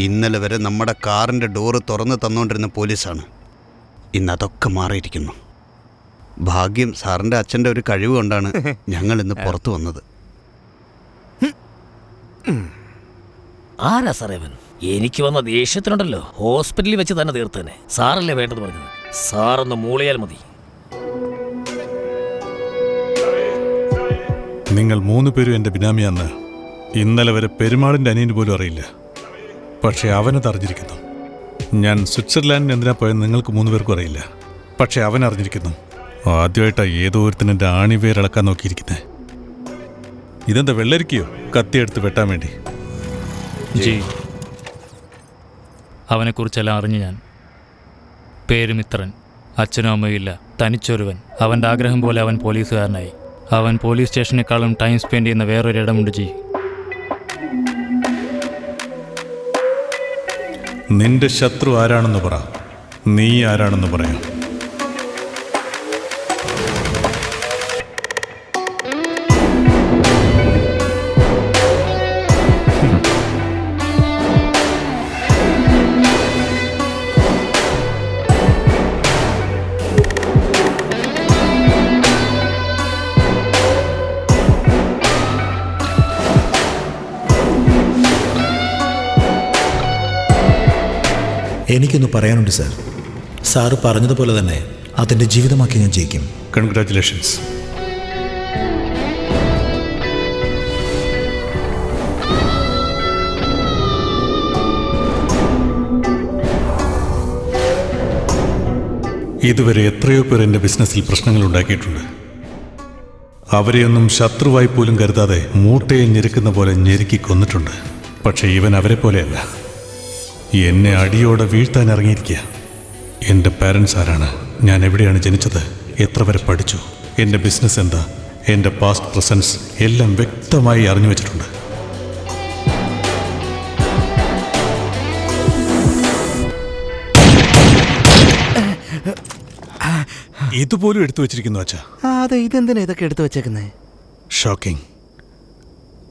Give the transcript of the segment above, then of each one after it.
ഇന്നലെ വരെ നമ്മുടെ കാറിൻ്റെ ഡോറ് തുറന്ന് തന്നുകൊണ്ടിരുന്ന പോലീസാണ്. ഇന്നതൊക്കെ മാറിയിരിക്കുന്നു. ഭാഗ്യം സാറിൻ്റെ അച്ഛൻ്റെ ഒരു കഴിവ് കൊണ്ടാണ് ഞങ്ങൾ ഇന്ന് പുറത്തു വന്നത്. ആരാ സാറേ അവൻ? എനിക്ക് വന്ന ദേഷ്യത്തിനുണ്ടല്ലോ ഹോസ്പിറ്റലിൽ വെച്ച് തന്നെ തീർത്തന്നെ. സാറല്ലേ വേണ്ടത് പറഞ്ഞത്. സാറൊന്ന് മൂളിയാൽ മതി. നിങ്ങൾ 3 പേരും എൻ്റെ ബിനാമിയാന്ന് ഇന്നലെ വരെ പെരുമാളിൻ്റെ അനിയന് പോലും അറിയില്ല. പക്ഷേ അവനത് അറിഞ്ഞിരിക്കുന്നു. ഞാൻ സ്വിറ്റ്സർലാൻഡിന് എന്തിനാ പോയെന്ന് നിങ്ങൾക്ക് 3 പേർക്കും അറിയില്ല. പക്ഷേ അവൻ അറിഞ്ഞിരിക്കുന്നു. ആദ്യമായിട്ടാണ് ഏതോ ഒരുത്തിന് എൻ്റെ ആണിവേരിളക്കാൻ നോക്കിയിരിക്കുന്നത്. ഇതെന്താ വെള്ളരിക്കയോ കത്തിയെടുത്ത് വെട്ടാൻ വേണ്ടി? ജി, അവനെക്കുറിച്ചെല്ലാം അറിഞ്ഞു ഞാൻ. പേര് മിത്രൻ, അച്ഛനും അമ്മയും ഇല്ല, തനിച്ചൊരുവൻ. അവൻ്റെ ആഗ്രഹം പോലെ അവൻ പോലീസുകാരനായി. അവൻ പോലീസ് സ്റ്റേഷനേക്കാളും ടൈം സ്പെൻഡ് ചെയ്യുന്ന വേറൊരിടമുണ്ട് ജി. നിന്റെ ശത്രു ആരാണെന്ന് പറ, നീ ആരാണെന്ന് പറയാം. എനിക്കൊന്ന് പറയാനുണ്ട് സാർ. സാറ് പറഞ്ഞതുപോലെ തന്നെ അതിൻ്റെ ജീവിതമാക്കി ഞാൻ ജയിക്കും. കൺഗ്രാറ്റുലേഷൻസ്. ഇതുവരെ എത്രയോ പേർ എൻ്റെ ബിസിനസ്സിൽ പ്രശ്നങ്ങൾ ഉണ്ടാക്കിയിട്ടുണ്ട്. അവരെയൊന്നും ശത്രുവായി പോലും കരുതാതെ മൂട്ടയെ ഞെരുക്കുന്ന പോലെ ഞെരുക്കി കൊന്നിട്ടുണ്ട്. പക്ഷേ ഇവൻ അവരെ പോലെയല്ല. എന്നെ അടിയോടെ വീഴ്ത്താൻ ഇറങ്ങിയിരിക്കുക. എൻ്റെ പാരൻസ് ആരാണ്, ഞാൻ എവിടെയാണ് ജനിച്ചത്, എത്ര വരെ പഠിച്ചു, എൻ്റെ ബിസിനസ് എന്താ, എൻ്റെ പാസ്റ്റ് പ്രസൻസ് എല്ലാം വ്യക്തമായി അറിഞ്ഞു വെച്ചിട്ടുണ്ട്. ഇതുപോലും എടുത്തു വെച്ചിരിക്കുന്നു അച്ഛാ. അതെ, ഇതെന്തിനാ ഇതൊക്കെ എടുത്തു വെച്ചേക്കുന്നേ? Shocking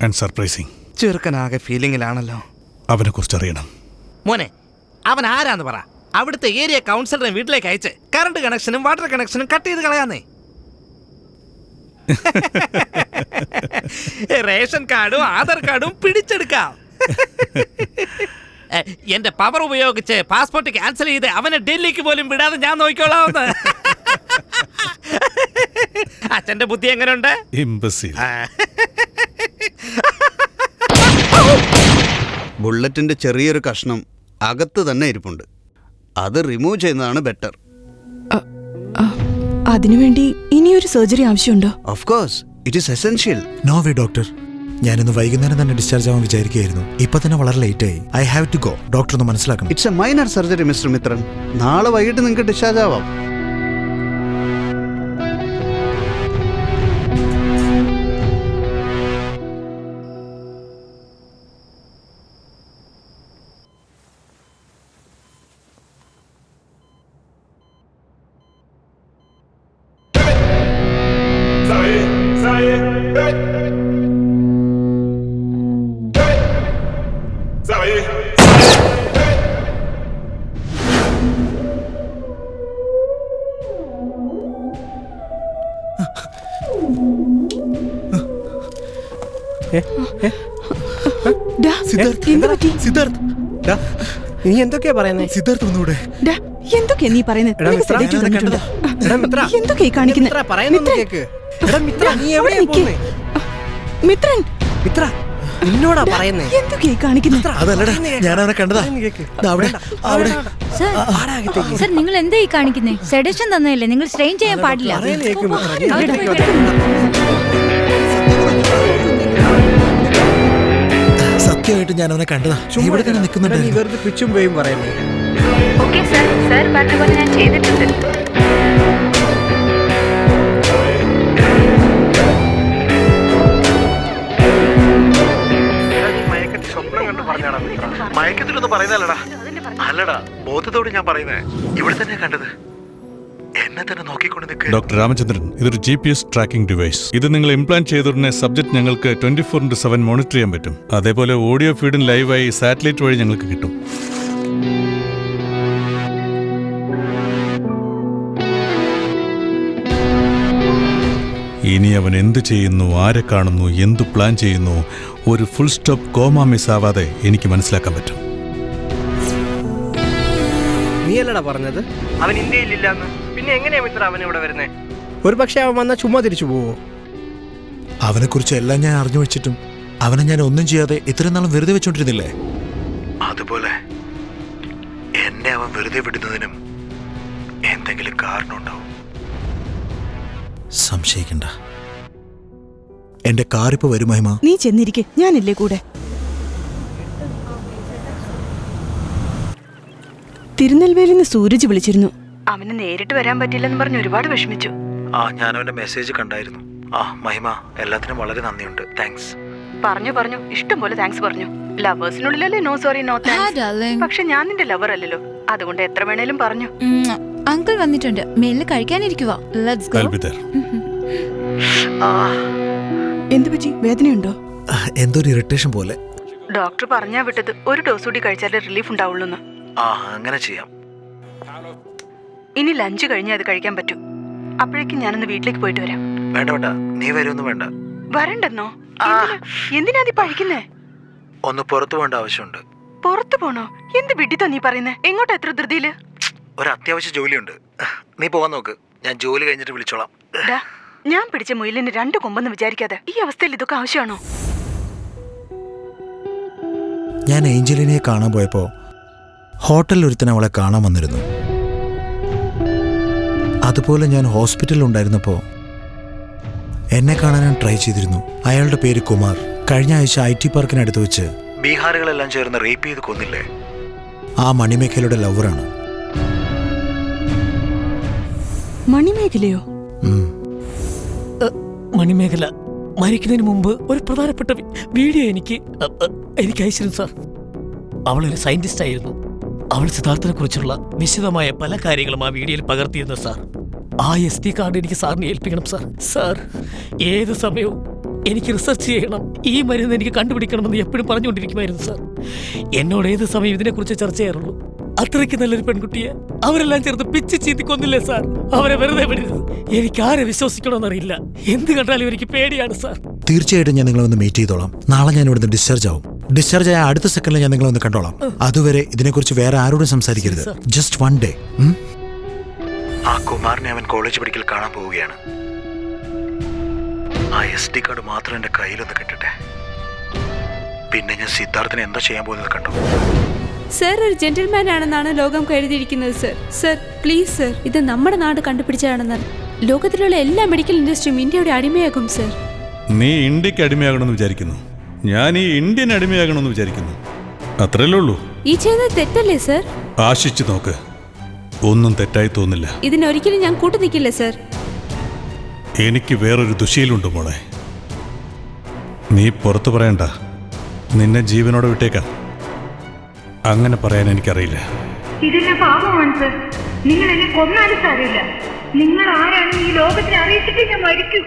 and surprising. ചെറുക്കനാകെ ഫീലിംഗിലാണല്ലോ. അവനെക്കുറിച്ച് അറിയണം. മോനെ, അവൻ ആരാന്ന് പറ. അവിടുത്തെ ഏരിയ കൗൺസിലറെ വീട്ടിലേക്ക് അയച്ച് കറണ്ട് കണക്ഷനും വാട്ടർ കണക്ഷനും കട്ട് ചെയ്ത് കളയാന്നേ. റേഷൻ കാർഡും ആധാർ കാർഡും പിടിച്ചെടുക്കാം. എന്റെ പവർ ഉപയോഗിച്ച് പാസ്പോർട്ട് ക്യാൻസൽ ചെയ്ത് അവനെ ഡൽഹിക്ക് പോലും വിടാതെ ഞാൻ നോക്കിക്കോളാവുന്ന. അച്ഛന്റെ ബുദ്ധി എങ്ങനെയുണ്ട്? ഇംബസിൽ. ബുള്ളറ്റിൻ്റെ ചെറിയൊരു കഷ്ണം അകത്ത് തന്നെ ഇരിപ്പുണ്ട്. അത് റിമൂവ് ചെയ്യുന്നതാണ് ബെറ്റർ. അതിനുവേണ്ടി ഇനിയൊരു സർജറി ആവശ്യമുണ്ടോ? Of course, it is essential. No way doctor, ഞാനിന്ന് വൈകുന്നേരം തന്നെ ഡിസ്ചാർജ് ആവാൻ വിചാരിക്കുകയായിരുന്നു. ഇപ്പൊ തന്നെ വളരെ ലേറ്റ് ആയി. I have to go. Doctor ഒന്ന് മനസ്സിലാക്കണം. It's a minor surgery mister Mithran. നാളെ വൈകിട്ട് നിങ്ങൾക്ക് ഡിസ്ചാർജ് ആവാം. നീ എന്തൊക്കെയാ പറയുന്നേ? സിദ്ധാർത്ഥ് ഒന്നുകൂടെ. എന്തൊക്കെയാ നീ പറയുന്നത്? എന്തൊക്കെയാ കാണിക്കുന്നത്? മിത്രൻ, എന്നോടാ പറയുന്നേ? എന്തൊക്കെയാ കാണിക്കുന്നത്? അതല്ലടാ, ഞാൻ അവനെ കണ്ടതാ. സർ, നിങ്ങൾ എന്താ ഈ കാണിക്കുന്നേ? സെഡേഷൻ തന്നതല്ലേ, നിങ്ങൾ സ്ട്രെയിൻ ചെയ്യാൻ പാടില്ല. സത്യമായിട്ട് ഞാൻ അവനെ കണ്ടതാ. ഇവിടെ തന്നെ നിൽക്കുന്നുണ്ട്. വെറുതെ പിച്ചും പോയും പറയുന്നേ. സർ പറഞ്ഞ പോലെ ഞാൻ ചെയ്തിട്ടുണ്ട്. മയക്കത്തിലൊന്നും പറയുന്നല്ലടാ. അല്ലടാ, ബോധത്തോട് ഞാൻ പറയുന്നേ. ഇവിടെ തന്നെ കണ്ടത്. എന്നെ തന്നെ നോക്കിക്കൊണ്ട് നിൽക്കുക. ഡോക്ടർ രാമചന്ദ്രൻ, ഇതൊരു GPS ട്രാക്കിംഗ് ഡിവൈസ്. ഇത് നിങ്ങൾ ഇംപ്ലാന്റ് ചെയ്തുടനെ സബ്ജക്ട് ഞങ്ങൾക്ക് 24/7 മോണിറ്റർ ചെയ്യാൻ പറ്റും. അതേപോലെ ഓഡിയോ ഫീഡും ലൈവായി സാറ്റലൈറ്റ് വഴി ഞങ്ങൾക്ക് കിട്ടും. ഇനി അവൻ എന്തു ചെയ്യുന്നു, ആരെ കാണുന്നു, എന്തു പ്ലാൻ ചെയ്യുന്നു, ഒരു ഫുൾ സ്റ്റോപ്പ് കോമാ മിസ് ആവാതെ എനിക്ക് മനസ്സിലാക്കാൻ പറ്റും. നീയല്ലടാ പറഞ്ഞത് അവൻ ഇന്ത്യയിലില്ലാന്ന്? പിന്നെ എങ്ങനെയാ മിത്ര അവൻ ഇവിടെ വരുന്നേ? ഒരു പക്ഷെ അവൻ വന്നാൽ ചുമ്മാ തിരിച്ചു പോവോ? അവനെക്കുറിച്ച് എല്ലാം ഞാൻ അറിഞ്ഞു വെച്ചിട്ടും അവനെ ഞാൻ ഒന്നും ചെയ്യാതെ ഇത്രയും നാളും വെറുതെ വെച്ചോണ്ടിരുന്നില്ലേ? അതുപോലെ എന്നെ അവൻ വെറുതെ വിടുന്നതിനും എന്തെങ്കിലും കാരണം ഉണ്ടാവും. സംശയിക്കണ്ട. എന്റെ കാറിപ്പോ വരും മഹിമ. നീ ചെന്നിരിക്കെ, ഞാനില്ലേ കൂടെ. തിരുനെൽവേലിന്ന് സൂരജ് വിളിച്ചിരുന്നു. അവന് നേരിട്ട് വരാൻ പറ്റില്ലെന്ന് പറഞ്ഞ് ഒരുപാട് വിഷമിച്ചു. ഞാൻ അവന്റെ മെസ്സേജ് കണ്ടായിരുന്നു. മഹിമ, എല്ലാത്തിനും വളരെ നന്ദിയുണ്ട്. താങ്ക്സ്. പറഞ്ഞു ഇഷ്ടം പോലെ താങ്ക്സ് പറഞ്ഞു. ലവേഴ്സിനുള്ളിലല്ലേ നോ സോറി നോ താങ്ക്സ്. പക്ഷെ ഞാൻ നിന്റെ ലവർ അല്ലല്ലോ, അതുകൊണ്ട് എത്ര വേണേലും പറഞ്ഞു. അങ്കിൾ വന്നിട്ടുണ്ട്, മേലിൽ കഴിക്കാനിരിക്കുവാ. Let's go. എന്തു പറ്റി? വേദനയുണ്ടോ? എന്തോ ഒരു ഇറിറ്റേഷൻ പോലെ. ഡോക്ടർ പറഞ്ഞാ വിട്ടത് ഒരു ഡോസ് കൂടി കഴിച്ചാലേ റിലീഫ് ഉണ്ടാവുള്ളൂന്ന്. അങ്ങനെ ചെയ്യാം. ഇനി ലഞ്ച് കഴിഞ്ഞേ അത് കഴിക്കാൻ പറ്റൂ. അപ്പോഴേക്കും ഞാനൊന്ന് വീട്ടിലേക്ക് പോയിട്ട് വരാം. വേണ്ട വേണ്ട, നീ വരുമൊന്നും വേണ്ട. വരണ്ടെന്നോ? എന്തിനാ നീ പഴിക്കുന്നേ? ഒന്ന് പുറത്തു പോകേണ്ട ആവശ്യമുണ്ട്. പുറത്തു പോണോ? എന്ത് വിഡിത്താ നീ പറയുന്നേ? എങ്ങോട്ടാ എത്ര ധൃതിയില്? ഒരു അത്യാവശ്യ ജോലിയുണ്ട്, നീ പോവാൻ നോക്ക്. ഞാൻ ജോലി കഴിഞ്ഞിട്ട് വിളിച്ചോളാം. ഞാൻ പിടിച്ച മുയലിന് 2 കൊമ്പെന്ന് വിചാരിക്കാതെ ഈ അവസ്ഥയിൽ ഇതൊക്കെ ആവശ്യമാണോ? ഞാൻ ഏഞ്ചലിനെ കാണാൻ പോയപ്പോ ഹോട്ടലിൽ ഒരുത്തൻ അവളെ കാണാൻ വന്നിരുന്നു. അതുപോലെ ഞാൻ ഹോസ്പിറ്റലിൽ ഉണ്ടായിരുന്നപ്പോൾ എന്നെ കാണാൻ ട്രൈ ചെയ്തിരുന്നു. അയാളുടെ പേര് കുമാർ. കഴിഞ്ഞ ആഴ്ച IT പാർക്കിനടുത്ത് വെച്ച് ബീഹാറുകളെല്ലാം ചേർന്ന് റേപ്പ് ചെയ്ത് കൊന്നില്ലേ, ആ മണിമേഖലയുടെ ലവറാണ്. മണിമേഖലയോ? മണിമേഖല മരിക്കുന്നതിന് മുമ്പ് ഒരു പ്രധാനപ്പെട്ട വീഡിയോ എനിക്ക് അയച്ചിരുന്നു സാർ. അവളൊരു സയന്റിസ്റ്റ് ആയിരുന്നു. അവൾ സിദ്ധാർത്ഥനെ കുറിച്ചുള്ള വിശദമായ പല കാര്യങ്ങളും ആ വീഡിയോയിൽ പകർത്തിയിരുന്നു സാർ. ആ SD കാർഡ് എനിക്ക് സാറിനെ ഏൽപ്പിക്കണം സാർ. സാർ, ഏത് സമയവും എനിക്ക് റിസർച്ച് ചെയ്യണം, ഈ മരുന്ന് എനിക്ക് കണ്ടുപിടിക്കണമെന്ന് എപ്പോഴും പറഞ്ഞുകൊണ്ടിരിക്കുമായിരുന്നു സാർ. എന്നോട് ഏത് സമയം ഇതിനെക്കുറിച്ച് ചർച്ച ചെയ്യാറുള്ളൂ. അത്രയ്ക്ക് നല്ലൊരു പെൺകുട്ടിയെ അവരെല്ലാം ചേർത്ത് പിച്ച് ചീത്തി കൊന്നില്ലേ സാർ. അവരെ വെറുതെ വിടരുത്. എനിക്ക് ആരെ വിശ്വസിക്കണമെന്നറിയില്ല. എന്ത് കണ്ടാലും എനിക്ക് പേടിയാണ് സാർ. തീർച്ചയായിട്ടും ഞാൻ നിങ്ങളെ ഒന്ന് മീറ്റ് ചെയ്തോളാം. നാളെ ഞാൻ ഇവിടുന്ന് ഡിസ്ചാർജ് ആവും. ഡിസ്ചാർജ് ആയ അടുത്ത സെക്കൻഡിൽ ഞാൻ നിങ്ങളെ ഒന്ന് കണ്ടോളാം. അതുവരെ ഇതിനെക്കുറിച്ച് വേറെ ആരോടും സംസാരിക്കരുത്. Just 1 day. ആ കുമാറിനെ അവൻ കോളേജ് പഠിക്കൽ കാണാൻ പോവുകയാണ്. ആ SD കാർഡ് മാത്രം എന്റെ കയ്യിലൊന്ന് കിട്ടട്ടെ. പിന്നെ ഞാൻ സിദ്ധാർത്ഥനെ എന്താ ചെയ്യാൻ പോകുന്നത് കണ്ടോ? സർ ഒരു ജെന്റിൽമാൻ ആണെന്നാണ് ലോകം കരുതിയിരിക്കുന്നത് സർ. സർ പ്ലീസ് സർ, ഇത് നമ്മുടെ നാട് കണ്ടുപിടിച്ചതാണെന്നാണ്. ലോകത്തിലുള്ള എല്ലാ മെഡിക്കൽ ഇൻഡസ്ട്രിയും ഇന്ത്യയുടെ അടിമയാകും സർ. നീ ഇന്ത്യക്ക് അടിമയാകണമെന്ന് വിചാരിക്കുന്നു, ഞാൻ ഈ ഇന്ത്യൻ അടിമയാകണമെന്ന് വിചാരിക്കുന്നു. അത്രയല്ലേ ഉള്ളൂ. ഈ ചെയ്യുന്നത് തെറ്റല്ലേ സർ? ആശിച്ചു നോക്ക്, ഒന്നും തെറ്റായി തോന്നില്ല. ഇതിനൊരിക്കലും ഞാൻ കൂട്ടു നിൽക്കില്ല സർ. എനിക്ക് വേറൊരു ദുശീലുണ്ട് മോളെ. നീ പുറത്തു പറയണ്ട, നിന്നെ ജീവനോടെ വിട്ടേക്കാം. അങ്ങനെ പറയാൻ എനിക്കറിയില്ല. ഇതെല്ലാം പാപമാണ് സർ. നിങ്ങൾ എന്നെ കൊന്നാലും സാരമില്ല. നിങ്ങൾ ആരാണ് ഈ ലോകത്തെ അറിയിച്ചിട്ട് ഞാൻ മരിക്കും.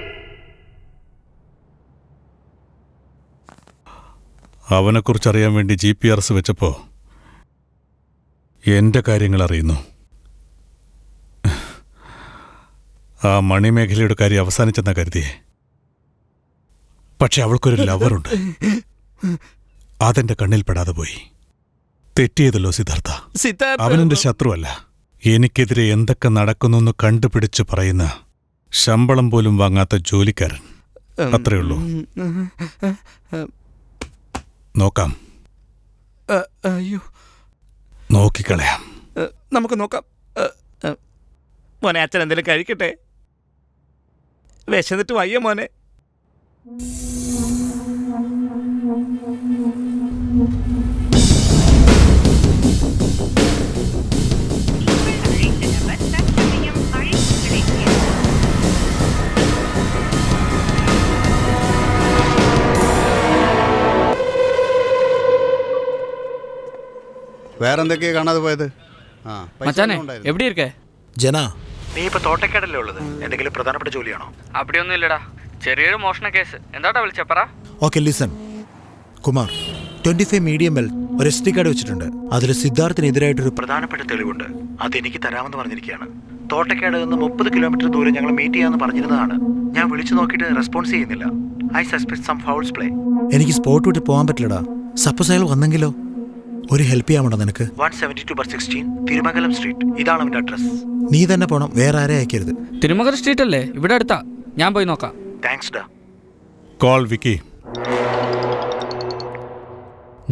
അവനെക്കുറിച്ചറിയാൻ വേണ്ടി GPS വെച്ചപ്പോൾ എൻ്റെ കാര്യങ്ങൾ അറിയുന്നു. ആ മണിമേഖലയുടെ കാര്യം അവസാനിച്ചെന്നാ കരുതിയേ. പക്ഷെ അവൾക്കൊരു ലവറുണ്ട്. അതെന്റെ കണ്ണിൽ പെടാതെ പോയി. തെറ്റിയതല്ലോ സിദ്ധാർത്ഥ. അവനെന്റെ ശത്രുവല്ല. എനിക്കെതിരെ എന്തൊക്കെ നടക്കുന്നു കണ്ടുപിടിച്ച് പറയുന്ന, ശമ്പളം പോലും വാങ്ങാത്ത ജോലിക്കാരൻ. അത്രയുള്ളൂ. നോക്കാം, നോക്കിക്കളയാം. നമുക്ക് നോക്കാം. മോനെ, അച്ഛൻ എന്തെങ്കിലും കഴിക്കട്ടെ. വിശന്നിട്ട് വയ്യ മോനെ. വേറെന്തൊക്കെയാ കാണാതെ പോയത്? എവിടെ ഇരിക്കേ ജന, നീ ഇപ്പൊ തോട്ടക്കാടല്ലേ ഉള്ളത്? എന്തെങ്കിലും പ്രധാനപ്പെട്ട ജോലിയാണോ? അപ്പടിയൊന്നും ഇല്ലടാ, ചെറിയൊരു മോഷണ കേസ്. എന്താട്ടാ വിളിച്ച പറ. Okay listen Kumar, 25 medium bell ഒരു SD കാർഡ് വെച്ചിട്ടുണ്ട്. അതിൽ സിദ്ധാർത്ഥിനെതിരായിട്ടൊരു പ്രധാനപ്പെട്ട തെളിവുണ്ട്. അതെനിക്ക് തരാമെന്ന് പറഞ്ഞിരിക്കുകയാണ്. തോട്ടക്കാട് നിന്ന് 30 കിലോമീറ്റർ ദൂരെ ഞങ്ങൾ മീറ്റ് ചെയ്യാമെന്ന് പറഞ്ഞിരുന്നതാണ്. ഞാൻ വിളിച്ചു നോക്കിയിട്ട് റെസ്പോൺസ് ചെയ്യുന്നില്ല. I suspect some fouls play. എനിക്ക് സ്പോട്ട് വിട്ട് പോകാൻ പറ്റില്ലടാ. സപ്പോസ് അയാൾ വന്നെങ്കിലോ? ഒരു ഹെൽപ്പ് ചെയ്യാമോ നിനക്ക്? 172/16 തിരുമംഗലം സ്ട്രീറ്റ്. ഇതാണ് അവന്റെ അഡ്രസ്. നീ തന്നെ പോണം, വേറെ ആരെ അയക്കരുത്. തിരുമംഗലം സ്ട്രീറ്റ് അല്ലേ? ഇവിടെ അടുത്താ, ഞാൻ പോയി നോക്കാം. താങ്ക്സ് ഡാ. കോൾ വിക്കി.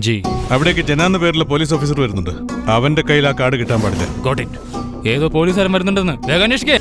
ജി, അവിടേക്ക് ജനാന്ന പേരിലെ പോലീസ് ഓഫീസർ വരുന്നുണ്ട്. അവന്റെ കയ്യിൽ ആ കാർഡ് കിട്ടാൻ പാടില്ല. Got it. ഏതോ പോലീസുകാരൻ വരുന്നുണ്ടെന്ന് വേഗം അന്വേഷിക്കേ.